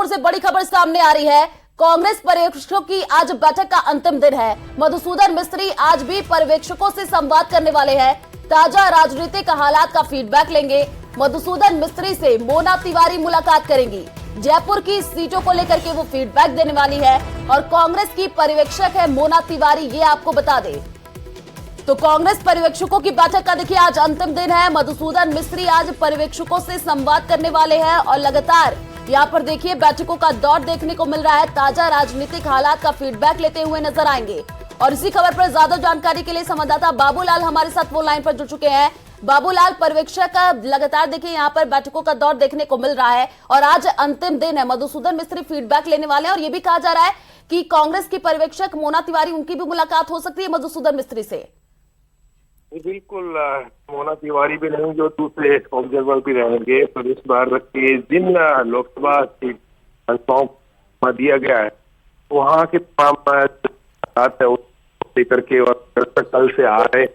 जयपुर से बड़ी खबर सामने आ रही है। कांग्रेस पर्यवेक्षकों की आज बैठक का अंतिम दिन है। मधुसूदन मिस्त्री आज भी पर्यवेक्षकों से संवाद करने वाले हैं। ताजा राजनीतिक हालात का फीडबैक लेंगे। मधुसूदन मिस्त्री से मोना तिवारी मुलाकात करेंगी। जयपुर की सीटों को लेकर के वो फीडबैक देने वाली है और कांग्रेस की पर्यवेक्षक है मोना तिवारी, ये आपको बता दें। तो कांग्रेस पर्यवेक्षकों की बैठक का देखिए आज अंतिम दिन है। मधुसूदन मिस्त्री आज पर्यवेक्षकों से संवाद करने वाले हैं और लगातार यहाँ पर देखिए बैठकों का दौर देखने को मिल रहा है। ताजा राजनीतिक हालात का फीडबैक लेते हुए नजर आएंगे। और इसी खबर पर ज्यादा जानकारी के लिए संवाददाता बाबूलाल हमारे साथ फोन लाइन पर जुड़ चुके हैं। बाबूलाल, पर्यवेक्षक का लगातार देखिए यहाँ पर बैठकों का दौर देखने को मिल रहा है और आज अंतिम दिन है। मधुसूदन मिस्त्री फीडबैक लेने वाले हैं और ये भी कहा जा रहा है कि कांग्रेस की पर्यवेक्षक मोना तिवारी, उनकी भी मुलाकात हो सकती है मधुसूदन मिस्त्री से। बिल्कुल, मोना तिवारी भी नहीं, जो दूसरे ऑब्जर्वर भी रहेंगे। पर इस बार के जिन लोकसभा सीट फॉर्म दिया गया है वहाँ के तमाम बात है लेकर के और कल से आ रहे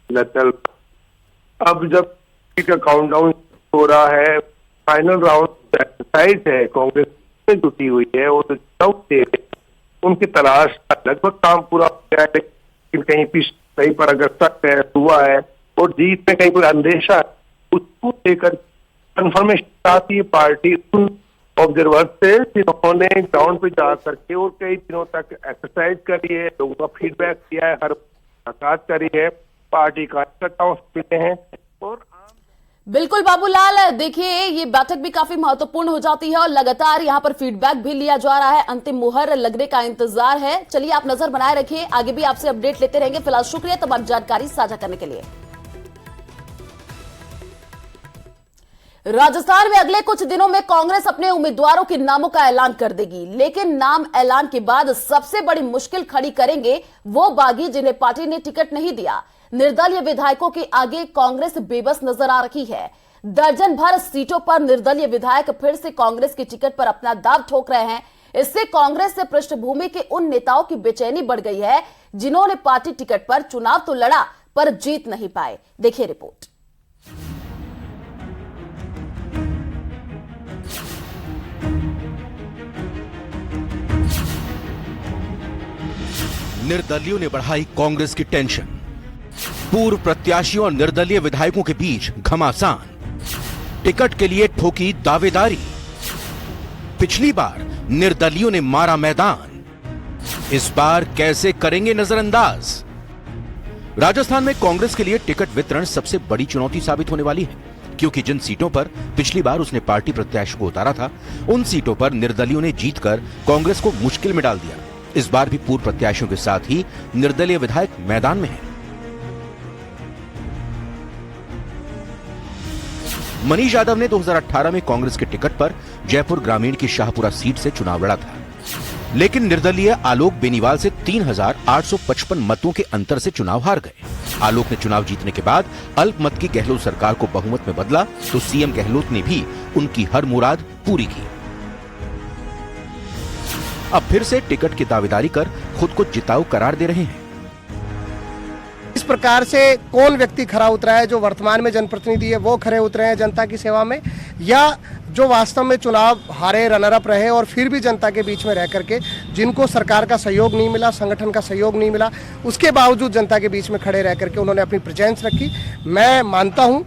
चल। अब जब का काउंटडाउन हो रहा है, फाइनल राउंड एक्सरसाइज है, कांग्रेस में जुटी हुई है और उनकी तलाश लगभग काम पूरा हो गया है, लेकिन कहीं पर अगर शक हुआ है और जीत में कहीं कोई अंदेशा है, उसको लेकर कंफर्मेशन आती है पार्टी उन ऑब्जर्वर से जिन्होंने ग्राउंड पे जा करके और कई दिनों तक एक्सरसाइज करी है, लोगों का फीडबैक दिया है, हर मुलाकात करी है, पार्टी कार्यकर्ताओं से मिले हैं। और बिल्कुल बाबूलाल, देखिए ये बैठक भी काफी महत्वपूर्ण हो जाती है और लगातार यहाँ पर फीडबैक भी लिया जा रहा है। अंतिम मुहर लगने का इंतजार है। चलिए आप नजर बनाए रखिए, आगे भी आपसे अपडेट लेते रहेंगे। फिलहाल शुक्रिया तमाम जानकारी साझा करने के लिए। राजस्थान में अगले कुछ दिनों में कांग्रेस अपने उम्मीदवारों के नामों का ऐलान कर देगी, लेकिन नाम ऐलान के बाद सबसे बड़ी मुश्किल खड़ी करेंगे वो बागी जिन्हें पार्टी ने टिकट नहीं दिया। निर्दलीय विधायकों के आगे कांग्रेस बेबस नजर आ रही है। दर्जन भर सीटों पर निर्दलीय विधायक फिर से कांग्रेस की टिकट पर अपना दाव ठोक रहे हैं। इससे कांग्रेस से पृष्ठभूमि के उन नेताओं की बेचैनी बढ़ गई है जिन्होंने पार्टी टिकट पर चुनाव तो लड़ा पर जीत नहीं पाए। देखिए रिपोर्ट। निर्दलियों ने बढ़ाई कांग्रेस की टेंशन। पूर्व प्रत्याशियों और निर्दलीय विधायकों के बीच घमासान। टिकट के लिए ठोकी दावेदारी। पिछली बार निर्दलियों ने मारा मैदान, इस बार कैसे करेंगे नजरअंदाज। राजस्थान में कांग्रेस के लिए टिकट वितरण सबसे बड़ी चुनौती साबित होने वाली है, क्योंकि जिन सीटों पर पिछली बार उसने पार्टी प्रत्याशी को उतारा था, उन सीटों पर निर्दलियों ने जीतकर कांग्रेस को मुश्किल में डाल दिया। इस बार भी पूर्व प्रत्याशियों के साथ ही निर्दलीय विधायक मैदान में हैं। मनीष यादव ने 2018 में कांग्रेस के टिकट पर जयपुर ग्रामीण की शाहपुरा सीट से चुनाव लड़ा था, लेकिन निर्दलीय आलोक बेनीवाल से 3,855 मतों के अंतर से चुनाव हार गए। आलोक ने चुनाव जीतने के बाद अल्पमत की गहलोत सरकार को बहुमत में बदला तो सीएम गहलोत ने भी उनकी हर मुराद पूरी की। अब फिर से टिकट की दावेदारी कर खुद को जिताऊ करार दे रहे हैं। इस प्रकार से कौन व्यक्ति खरा उतरा है? जो वर्तमान में जनप्रतिनिधि है वो खरे उतरे हैं जनता की सेवा में, या जो वास्तव में चुनाव हारे, रनर अप रहे और फिर भी जनता के बीच में रह करके जिनको सरकार का सहयोग नहीं मिला, संगठन का सहयोग नहीं मिला, उसके बावजूद जनता के बीच में खड़े रह करके उन्होंने अपनी प्रेजेंस रखी। मैं मानता हूं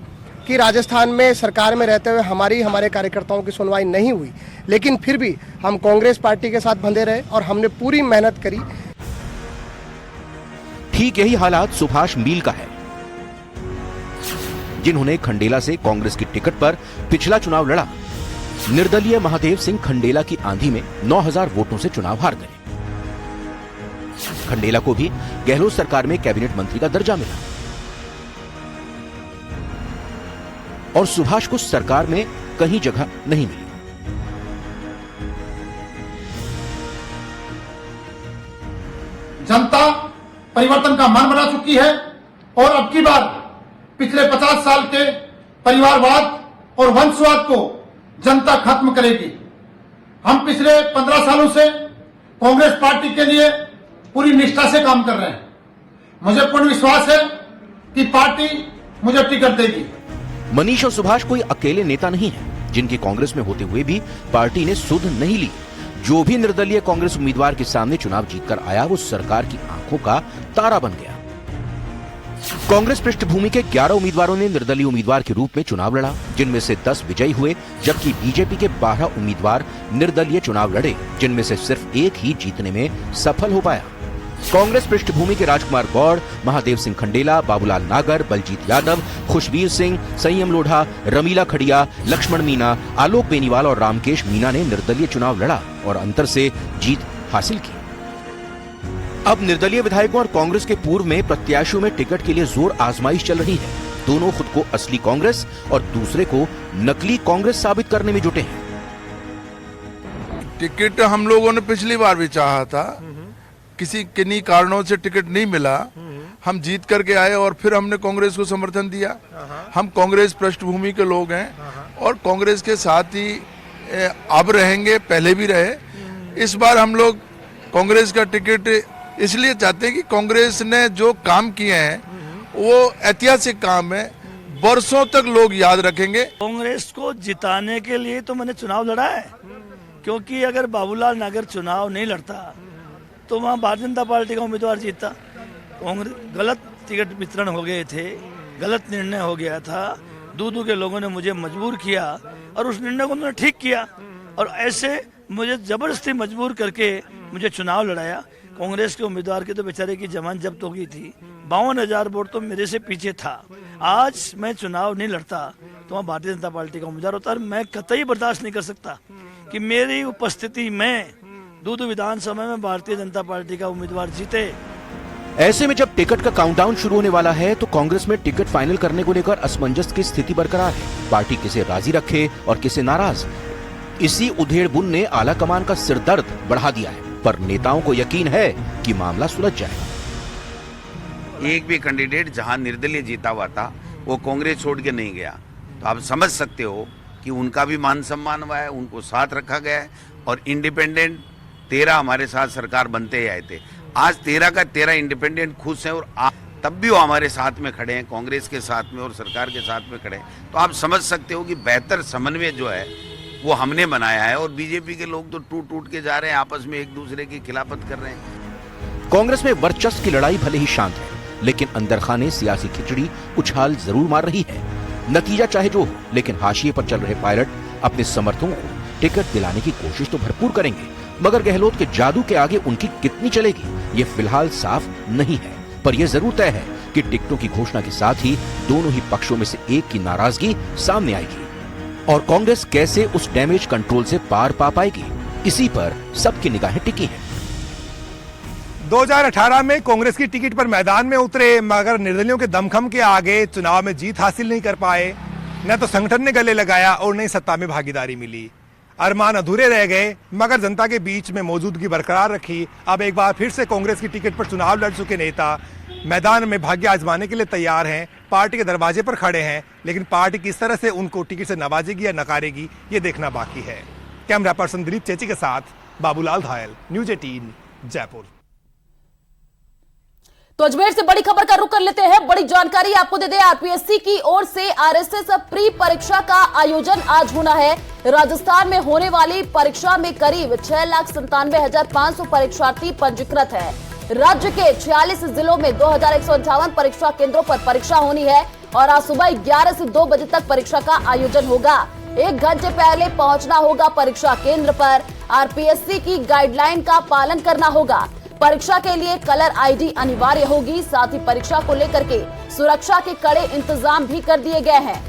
कि राजस्थान में सरकार में रहते हुए हमारे कार्यकर्ताओं की सुनवाई नहीं हुई, लेकिन फिर भी हम कांग्रेस पार्टी के साथ बंधे रहे और हमने पूरी मेहनत करी। ठीक यही हालात सुभाष मील का है, जिन्होंने खंडेला से कांग्रेस की टिकट पर पिछला चुनाव लड़ा। निर्दलीय महादेव सिंह खंडेला की आंधी में 9,000 वोटों से चुनाव हार गए। खंडेला को भी गहलोत सरकार में कैबिनेट मंत्री का दर्जा मिला और सुभाष को सरकार में कहीं जगह नहीं मिली। जनता परिवर्तन का मन बना चुकी है और अब की बार पिछले 50 साल के परिवारवाद और वंशवाद को जनता खत्म करेगी। हम पिछले 15 सालों से कांग्रेस पार्टी के लिए पूरी निष्ठा से काम कर रहे हैं। मुझे पूर्ण विश्वास है कि पार्टी मुझे टिकट देगी। मनीष और सुभाष कोई अकेले नेता नहीं है। जिनकी कांग्रेस में होते हुए भी पार्टी ने सुध नहीं ली। जो भी निर्दलीय कांग्रेस उम्मीदवार के सामने चुनाव जीतकर आया वो सरकार की आंखों का तारा बन गया। कांग्रेस पृष्ठभूमि के 11 उम्मीदवारों ने निर्दलीय उम्मीदवार के रूप में चुनाव लड़ा, जिनमें से 10 विजयी हुए, जबकि बीजेपी के 12 उम्मीदवार निर्दलीय चुनाव लड़े, जिनमें से सिर्फ एक ही जीतने में सफल हो पाया। कांग्रेस पृष्ठभूमि के राजकुमार गौड़, महादेव सिंह खंडेला, बाबूलाल नागर, बलजीत यादव, खुशबीर सिंह, संयम लोढ़ा, रमीला खड़िया, लक्ष्मण मीणा, आलोक बेनीवाल और रामकेश मीणा ने निर्दलीय चुनाव लड़ा और अंतर से जीत हासिल की। अब निर्दलीय विधायकों और कांग्रेस के पूर्व में प्रत्याशियों में टिकट के लिए जोर आजमाइश चल रही है। दोनों खुद को असली कांग्रेस और दूसरे को नकली कांग्रेस साबित करने में जुटे हैं। टिकट हम लोगों ने पिछली बार भी चाहा था, किन्हीं कारणों से टिकट नहीं मिला। हम जीत करके आए और फिर हमने कांग्रेस को समर्थन दिया। हम कांग्रेस पृष्ठभूमि के लोग हैं और कांग्रेस के साथ ही अब रहेंगे, पहले भी रहे। इस बार हम लोग कांग्रेस का टिकट इसलिए चाहते हैं कि कांग्रेस ने जो काम किए हैं वो ऐतिहासिक काम है, बरसों तक लोग याद रखेंगे। कांग्रेस को जिताने के लिए तो मैंने चुनाव लड़ा है, क्योंकि अगर बाबूलाल नागर चुनाव नहीं लड़ता तो वहाँ भारतीय जनता पार्टी का उम्मीदवार जीतता। कांग्रेस गलत टिकट वितरण हो गए थे, गलत निर्णय हो गया था। दूदू के लोगों ने मुझे मजबूर किया और उस निर्णय को उन्होंने ठीक किया और ऐसे मुझे जबरदस्ती मजबूर करके मुझे चुनाव लड़ाया। कांग्रेस के उम्मीदवार की तो बेचारे की जमानत जब्त हो गई थी। 52,000 वोट तो मेरे से पीछे था। आज मैं चुनाव नहीं लड़ता तो वहाँ भारतीय जनता पार्टी का उम्मीदवार होता है। मैं कतई बर्दाश्त नहीं कर सकता कि मेरी उपस्थिति में दूदू विधानसभा में भारतीय जनता पार्टी का उम्मीदवार जीते। ऐसे में जब टिकट का काउंटडाउन शुरू होने वाला है तो कांग्रेस में टिकट फाइनल करने को लेकर असमंजस की स्थिति बरकरार है। पार्टी किसे राजी रखे और किसे नाराज, इसी उधेड़-बुन ने आला कमान का सिरदर्द बढ़ा दिया है। पर नेताओं को यकीन है कि मामला सुलझ जाएगा। एक भी कैंडिडेट जहां निर्दलीय जीता हुआ था वो कांग्रेस छोड़ के नहीं गया, तो आप समझ सकते हो कि उनका भी मान सम्मान हुआ है, उनको साथ रखा गया है। और इंडिपेंडेंट 13 हमारे साथ सरकार बनते ही आए थे। आज 13 का 13 इंडिपेंडेंट खुश हैं और तब भी वो हमारे साथ में खड़े हैं, कांग्रेस के साथ में और सरकार के साथ में खड़े हैं। तो आप समझ सकते हो कि बेहतर समन्वय जो है वो हमने बनाया है और बीजेपी के लोग तो टूट टूट के जा रहे हैं, आपस में एक दूसरे की खिलाफत कर रहे हैं। कांग्रेस में वर्चस्व की लड़ाई भले ही शांत है, लेकिन अंदर खाने सियासी खिचड़ी उछाल जरूर मार रही है। नतीजा चाहे जो हो, लेकिन हाशिए पर चल रहे पायलट अपने समर्थकों को टिकट दिलाने की कोशिश तो भरपूर करेंगे, मगर गहलोत के जादू के आगे उनकी कितनी चलेगी ये फिलहाल साफ नहीं है। पर यह जरूर तय है कि टिकटों की घोषणा के साथ ही दोनों ही पक्षों में से एक की नाराजगी सामने आएगी और कांग्रेस कैसे उस डैमेज कंट्रोल से पार पा पाएगी, इसी पर सबकी निगाहें टिकी हैं। 2018 में कांग्रेस की टिकट पर मैदान में उतरे, मगर निर्दलियों के दमखम के आगे चुनाव में जीत हासिल नहीं कर पाए। न तो संगठन ने गले लगाया और न ही सत्ता में भागीदारी मिली। अरमान अधूरे रह गए, मगर जनता के बीच में मौजूदगी बरकरार रखी। अब एक बार फिर से कांग्रेस की टिकट पर चुनाव लड़ चुके नेता मैदान में भाग्य आजमाने के लिए तैयार हैं, पार्टी के दरवाजे पर खड़े हैं। लेकिन पार्टी किस तरह से उनको टिकट से नवाजेगी या नकारेगी ये देखना बाकी है। कैमरा पर्सन दिलीप चेची के साथ बाबूलाल धायल, न्यूज 18 जयपुर। तो अजमेर से बड़ी खबर का रुख कर लेते हैं। बड़ी जानकारी आपको दे दें, आरपीएससी की ओर से आरएसएस प्री परीक्षा का आयोजन आज होना है। राजस्थान में होने वाली परीक्षा में करीब 6,97,500 परीक्षार्थी पंजीकृत है। राज्य के 46 जिलों में 2,158 परीक्षा केंद्रों पर परीक्षा होनी है और आज सुबह 11 से 2 बजे तक परीक्षा का आयोजन होगा। 1 घंटे पहले पहुंचना होगा परीक्षा केंद्र पर। आरपीएससी की गाइडलाइन का पालन करना होगा। परीक्षा के लिए कलर आईडी अनिवार्य होगी। साथ ही परीक्षा को लेकर के सुरक्षा के कड़े इंतजाम भी कर दिए गए हैं।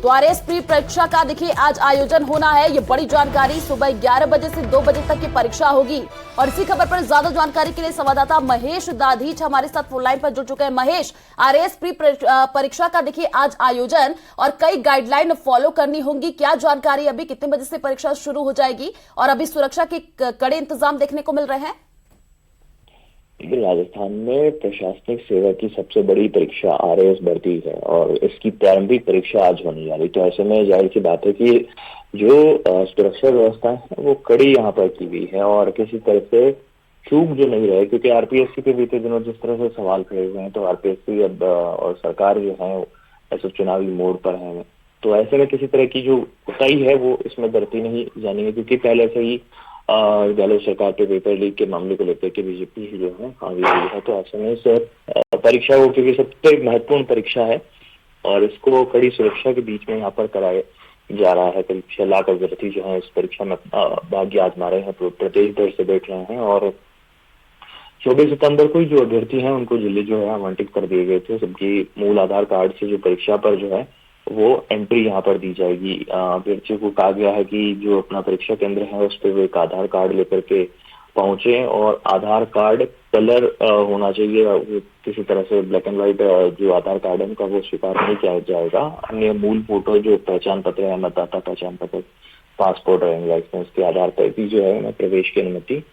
तो आरएस प्री परीक्षा का देखिए आज आयोजन होना है। ये बड़ी जानकारी, सुबह 11 बजे से 2 बजे तक की परीक्षा होगी। और इसी खबर पर ज्यादा जानकारी के लिए संवाददाता महेश दाधीच हमारे साथ फोन लाइन पर जुड़ चुके हैं। महेश, आरएस प्री परीक्षा का देखिए आज आयोजन और कई गाइडलाइन फॉलो करनी होंगी, क्या जानकारी अभी, कितने बजे से परीक्षा शुरू हो जाएगी और अभी सुरक्षा के कड़े इंतजाम देखने को मिल रहे हैं? राजस्थान में प्रशासनिक सेवा की सबसे बड़ी परीक्षा आरएएस भर्ती है और इसकी प्रारंभिक परीक्षा आज होने जा रही। तो ऐसे में जाहिर सी बात है कि जो सुरक्षा व्यवस्था है वो कड़ी यहाँ पर की गई है और किसी तरह से चूक जो नहीं रहे, क्योंकि आरपीएससी के बीते दिनों जिस तरह से सवाल खड़े हुए हैं तो आरपीएससी अब और सरकार जो है ऐसे चुनावी मोड पर है तो ऐसे में किसी तरह की जो उताई है वो इसमें बरती नहीं जानी है, क्योंकि पहले से ही गहलोत सरकार के पेपर लीक के मामले को लेकर के बीजेपी जो है आगे हुई है। तो ऐसे में इस परीक्षा को, क्योंकि सबसे महत्वपूर्ण परीक्षा है और इसको कड़ी सुरक्षा के बीच में यहाँ पर कराया जा रहा है। करीब 6 लाख अभ्यर्थी जो है इस परीक्षा में भाग्य आजमा रहे हैं, प्रदेश भर से बैठ रहे हैं और 24 सितंबर को ही जो अभ्यर्थी हैं उनको जिले जो है आवंटित कर दिए गए थे। सबकी मूल आधार कार्ड से जो परीक्षा पर जो है वो एंट्री यहाँ पर दी जाएगी। अभ्यर्थियों को कहा गया है कि जो अपना परीक्षा केंद्र है उस पर वो एक आधार कार्ड लेकर के पहुंचे और आधार कार्ड कलर होना चाहिए। वो किसी तरह से ब्लैक एंड व्हाइट जो आधार कार्ड है उनका वो स्वीकार नहीं किया जाएगा। अन्य मूल फोटो जो पहचान पत्र है, मतदाता पहचान पत्र, पासपोर्ट, ड्राइविंग लाइसेंस के आधार पर भी जो है उन्हें प्रवेश की अनुमति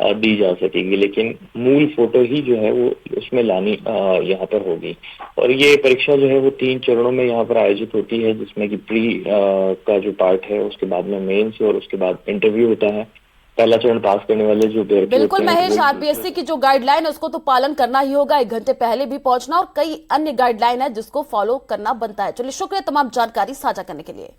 दी जा सकेगी, लेकिन मूल फोटो ही जो है वो उसमें लानी यहाँ पर होगी। और ये परीक्षा जो है वो 3 चरणों में यहाँ पर आयोजित होती है, जिसमें कि प्री का जो पार्ट है, उसके बाद में मेंस और उसके बाद इंटरव्यू होता है। पहला चरण पास करने वाले जो बिल्कुल महेश, आरपीएससी की जो गाइडलाइन है उसको तो पालन करना ही होगा, 1 घंटे पहले भी पहुंचना और कई अन्य गाइडलाइन है जिसको फॉलो करना बनता है। चलिए शुक्रिया तमाम जानकारी साझा करने के लिए।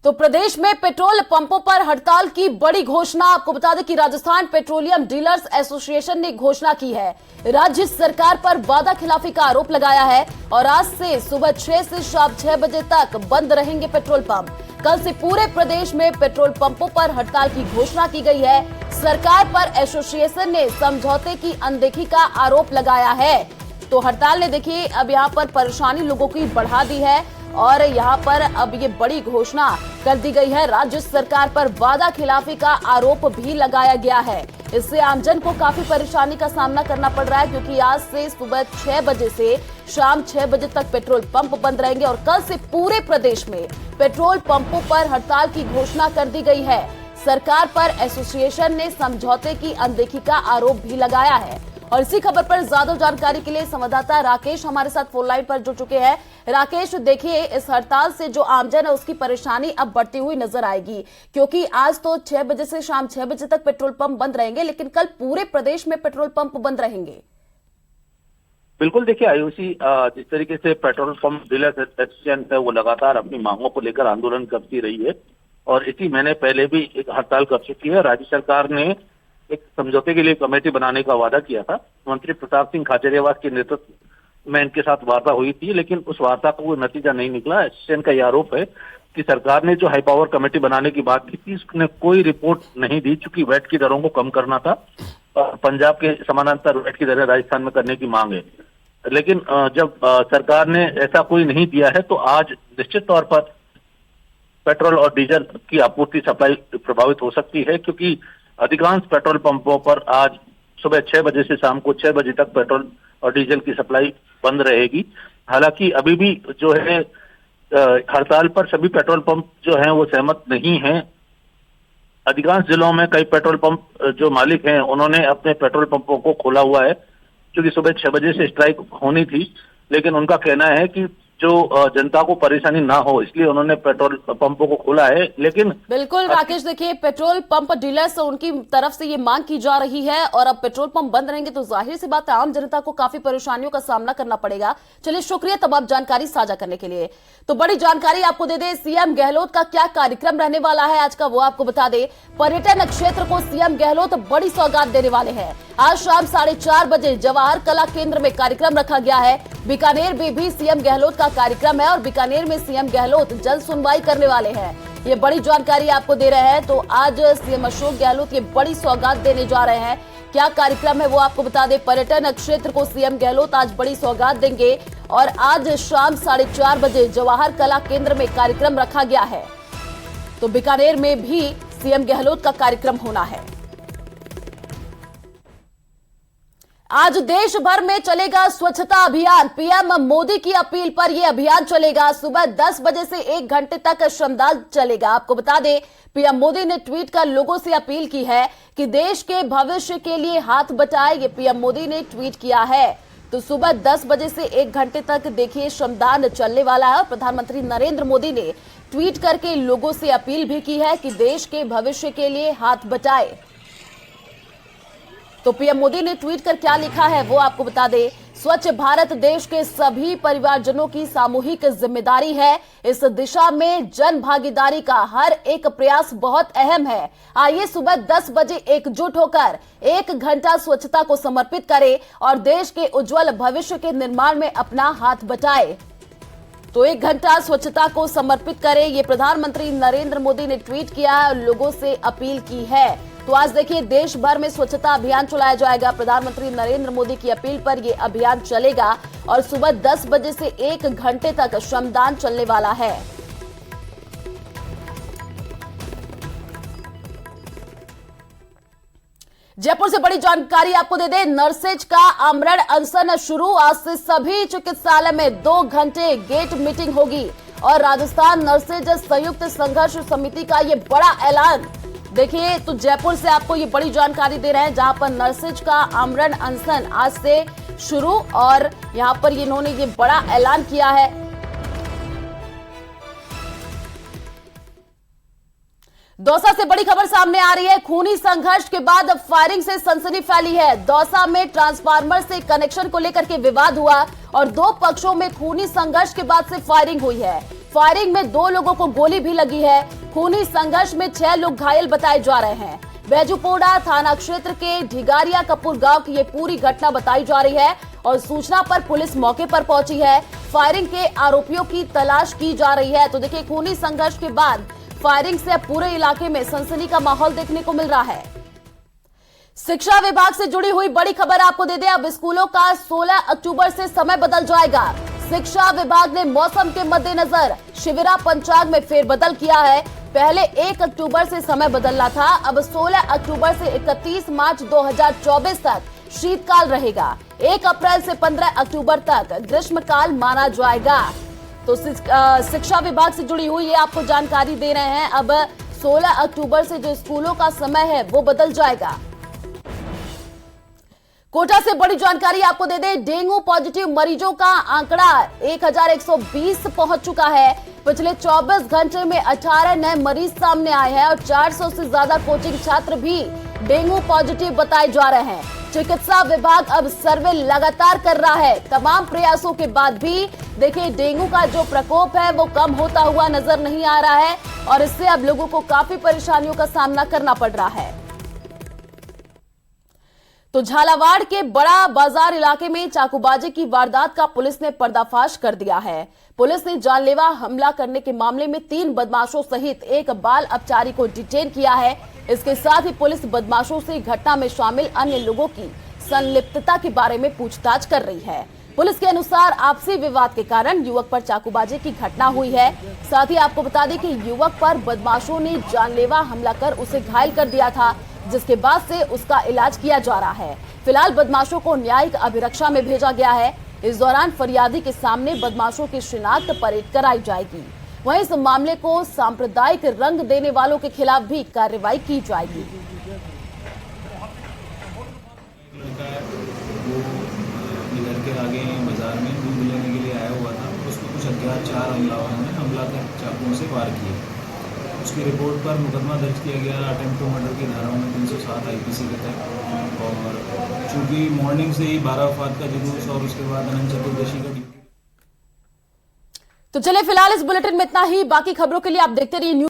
तो प्रदेश में पेट्रोल पंपों पर हड़ताल की बड़ी घोषणा। आपको बता दें कि राजस्थान पेट्रोलियम डीलर्स एसोसिएशन ने घोषणा की है। राज्य सरकार पर वादा खिलाफी का आरोप लगाया है और आज से सुबह 6 से शाम 6 बजे तक बंद रहेंगे पेट्रोल पंप। कल से पूरे प्रदेश में पेट्रोल पंपों पर हड़ताल की घोषणा की गई है। सरकार पर एसोसिएशन ने समझौते की अनदेखी का आरोप लगाया है। तो हड़ताल ने देखिए अब यहाँ पर परेशानी लोगों की बढ़ा दी है और यहाँ पर अब ये बड़ी घोषणा कर दी गई है। राज्य सरकार पर वादा खिलाफी का आरोप भी लगाया गया है। इससे आमजन को काफी परेशानी का सामना करना पड़ रहा है, क्योंकि आज से सुबह 6 बजे से शाम 6 बजे तक पेट्रोल पंप बंद रहेंगे और कल से पूरे प्रदेश में पेट्रोल पंपों पर हड़ताल की घोषणा कर दी गई है। सरकार पर एसोसिएशन ने समझौते की अनदेखी का आरोप भी लगाया है। और इसी खबर पर ज्यादा जानकारी के लिए संवाददाता राकेश हमारे साथ फोन लाइन पर जुड़ चुके हैं। राकेश, देखिए इस हड़ताल से जो आमजन है उसकी परेशानी अब बढ़ती हुई नजर आएगी, क्योंकि आज तो 6 बजे से शाम 6 बजे तक पेट्रोल पंप बंद रहेंगे, लेकिन कल पूरे प्रदेश में पेट्रोल पंप बंद रहेंगे। बिल्कुल, देखिए आयुषी, जिस तरीके से पेट्रोल पंप डीलर्स एसोसिएशन है वो लगातार अपनी मांगों को लेकर आंदोलन करती रही है और इसी महीने पहले भी एक हड़ताल कर चुकी है। राज्य सरकार ने एक समझौते के लिए कमेटी बनाने का वादा किया था। मंत्री प्रताप सिंह खाचरियावास के नेतृत्व में इनके साथ वार्ता हुई थी, लेकिन उस वार्ता का कोई नतीजा नहीं निकला। एसोसिएशन का यह आरोप है कि सरकार ने जो हाई पावर कमेटी बनाने की बात की थी उसने कोई रिपोर्ट नहीं दी, चूंकि वैट की दरों को कम करना था और पंजाब के समानांतर वैट की दरें राजस्थान में करने की मांग है। लेकिन जब सरकार ने ऐसा कोई नहीं दिया है तो आज निश्चित तौर पर पेट्रोल और डीजल की आपूर्ति सप्लाई प्रभावित हो सकती है, क्योंकि अधिकांश पेट्रोल पंपों पर आज सुबह 6 बजे से शाम को 6 बजे तक पेट्रोल और डीजल की सप्लाई बंद रहेगी। हालांकि अभी भी जो है हड़ताल पर सभी पेट्रोल पंप जो हैं वो सहमत नहीं हैं। अधिकांश जिलों में कई पेट्रोल पंप जो मालिक हैं उन्होंने अपने पेट्रोल पंपों को खोला हुआ है, क्योंकि सुबह 6 बजे से स्ट्राइक होनी थी, लेकिन उनका कहना है कि जो जनता को परेशानी ना हो इसलिए उन्होंने पेट्रोल पंपों को खोला है। लेकिन बिल्कुल राकेश, देखिए पेट्रोल पंप डीलर्स उनकी तरफ से ये मांग की जा रही है और अब पेट्रोल पंप बंद रहेंगे तो जाहिर सी बात है आम जनता को काफी परेशानियों का सामना करना पड़ेगा। चलिए शुक्रिया तमाम जानकारी साझा करने के लिए। तो बड़ी जानकारी आपको दे दें, सीएम गहलोत का क्या कार्यक्रम रहने वाला है आज का वो आपको बता दें। पर्यटन क्षेत्र को सीएम गहलोत बड़ी सौगात देने वाले हैं। आज शाम 4:30 बजे जवाहर कला केंद्र में कार्यक्रम रखा गया है। बीकानेर में भी सीएम गहलोत का कार्यक्रम है और बीकानेर में सीएम गहलोत जन सुनवाई करने वाले हैं। ये बड़ी जानकारी आपको दे रहे हैं। तो आज सीएम अशोक गहलोत ये बड़ी सौगात देने जा रहे हैं। क्या कार्यक्रम है वो आपको बता दें। पर्यटन क्षेत्र को सीएम गहलोत आज बड़ी सौगात देंगे और आज शाम 4:30 बजे जवाहर कला केंद्र में कार्यक्रम रखा गया है। तो बीकानेर में भी सीएम गहलोत का कार्यक्रम होना है। आज देश भर में चलेगा स्वच्छता अभियान। पीएम मोदी की अपील पर यह अभियान चलेगा। सुबह 10 बजे से 1 घंटे तक श्रमदान चलेगा। आपको बता दें पीएम मोदी ने ट्वीट कर लोगों से अपील की है कि देश के भविष्य के लिए हाथ बटाएं। ये पीएम मोदी ने ट्वीट किया है। तो सुबह 10 बजे से 1 घंटे तक देखिए श्रमदान चलने वाला है और प्रधानमंत्री नरेंद्र मोदी ने ट्वीट करके लोगों से अपील भी की है कि देश के भविष्य के लिए हाथ बटाएं। तो पीएम मोदी ने ट्वीट कर क्या लिखा है वो आपको बता दें। स्वच्छ भारत देश के सभी परिवारजनों की सामूहिक जिम्मेदारी है। इस दिशा में जन भागीदारी का हर एक प्रयास बहुत अहम है। आइए सुबह 10 बजे एकजुट होकर 1 घंटा स्वच्छता को समर्पित करें और देश के उज्जवल भविष्य के निर्माण में अपना हाथ बटाएं। तो 1 घंटा स्वच्छता को समर्पित करें, ये प्रधानमंत्री नरेंद्र मोदी ने ट्वीट किया है और लोगों से अपील की है। तो आज देखिए देश भर में स्वच्छता अभियान चलाया जाएगा। प्रधानमंत्री नरेंद्र मोदी की अपील पर यह अभियान चलेगा और सुबह 10 बजे से 1 घंटे तक श्रमदान चलने वाला है। जयपुर से बड़ी जानकारी आपको दे दें, नर्सेज का आमरण अनशन शुरू। आज से सभी चिकित्सालय में 2 घंटे गेट मीटिंग होगी और राजस्थान नर्सेज संयुक्त संघर्ष समिति का ये बड़ा ऐलान। देखिए तो जयपुर से आपको ये बड़ी जानकारी दे रहे हैं, जहां पर नर्सेज का आमरण अनशन आज से शुरू और यहां पर इन्होंने ये बड़ा ऐलान किया है। दौसा से बड़ी खबर सामने आ रही है। खूनी संघर्ष के बाद फायरिंग से सनसनी फैली है। दौसा में ट्रांसफार्मर से कनेक्शन को लेकर के विवाद हुआ और 2 पक्षों में खूनी संघर्ष के बाद से फायरिंग हुई है। फायरिंग में 2 लोगों को गोली भी लगी है। खूनी संघर्ष में 6 लोग घायल बताए जा रहे हैं। बैजूपोड़ा थाना क्षेत्र के ढिगारिया कपूर गांव की ये पूरी घटना बताई जा रही है और सूचना पर पुलिस मौके पर पहुंची है। फायरिंग के आरोपियों की तलाश की जा रही है। तो देखिए खूनी संघर्ष के बाद फायरिंग से अब पूरे इलाके में सनसनी का माहौल देखने को मिल रहा है। शिक्षा विभाग से जुड़ी हुई बड़ी खबर आपको दे दें, अब स्कूलों का 16 अक्टूबर से समय बदल जाएगा। शिक्षा विभाग ने मौसम के मद्देनजर शिविरा पंचांग में फेरबदल किया है। पहले 1 अक्टूबर से समय बदलना था, अब 16 अक्टूबर से 31 मार्च 2024 तक शीतकाल रहेगा। 1 अप्रैल से 15 अक्टूबर तक ग्रीष्मकाल माना जाएगा। तो शिक्षा विभाग से जुड़ी हुई ये आपको जानकारी दे रहे हैं। अब 16 अक्टूबर से जो स्कूलों का समय है वो बदल जाएगा। कोटा से बड़ी जानकारी आपको दे दें, डेंगू पॉजिटिव मरीजों का आंकड़ा 1120 पहुंच चुका है। पिछले 24 घंटे में 18 नए मरीज सामने आए हैं और 400 से ज्यादा कोचिंग छात्र भी डेंगू पॉजिटिव बताए जा रहे हैं। चिकित्सा विभाग अब सर्वे लगातार कर रहा है। तमाम प्रयासों के बाद भी देखिए डेंगू का जो प्रकोप है वो कम होता हुआ नजर नहीं आ रहा है और इससे अब लोगों को काफी परेशानियों का सामना करना पड़ रहा है। तो झालावाड़ के बड़ा बाजार इलाके में चाकूबाजी की वारदात का पुलिस ने पर्दाफाश कर दिया है। पुलिस ने जानलेवा हमला करने के मामले में 3 बदमाशों सहित 1 बाल अपचारी को डिटेन किया है। इसके साथ ही पुलिस बदमाशों से घटना में शामिल अन्य लोगों की संलिप्तता के बारे में पूछताछ कर रही है। पुलिस के अनुसार आपसी विवाद के कारण युवक पर चाकूबाजी की घटना हुई है। साथ ही आपको बता दें कि युवक पर बदमाशों ने जानलेवा हमला कर उसे घायल कर दिया था, जिसके बाद से उसका इलाज किया जा रहा है। फिलहाल बदमाशों को न्यायिक अभिरक्षा में भेजा गया है। इस दौरान फरियादी के सामने बदमाशों की शिनाख्त परेड कराई जाएगी। वहीं इस मामले को सांप्रदायिक रंग देने वालों के खिलाफ भी कार्रवाई की जाएगी। घर के आगे बाजार में दूध लेने के लिए आया हुआ था, उसको कुछ अज्ञात 4 हमलावरों ने हमला कर चाकुओं से वार किए। उसकी रिपोर्ट पर मुकदमा दर्ज किया गया अटेम्प्ट टू मर्डर की धाराओं में 307 आईपीसी के तहत। और चूंकि मॉर्निंग से ही 12 वफात का जुलूस और उसके बाद अनंत चतुर्दशी का ड्यूटी। तो चलिए फिलहाल इस बुलेटिन में इतना ही। बाकी खबरों के लिए आप देखते रहिए न्यूज।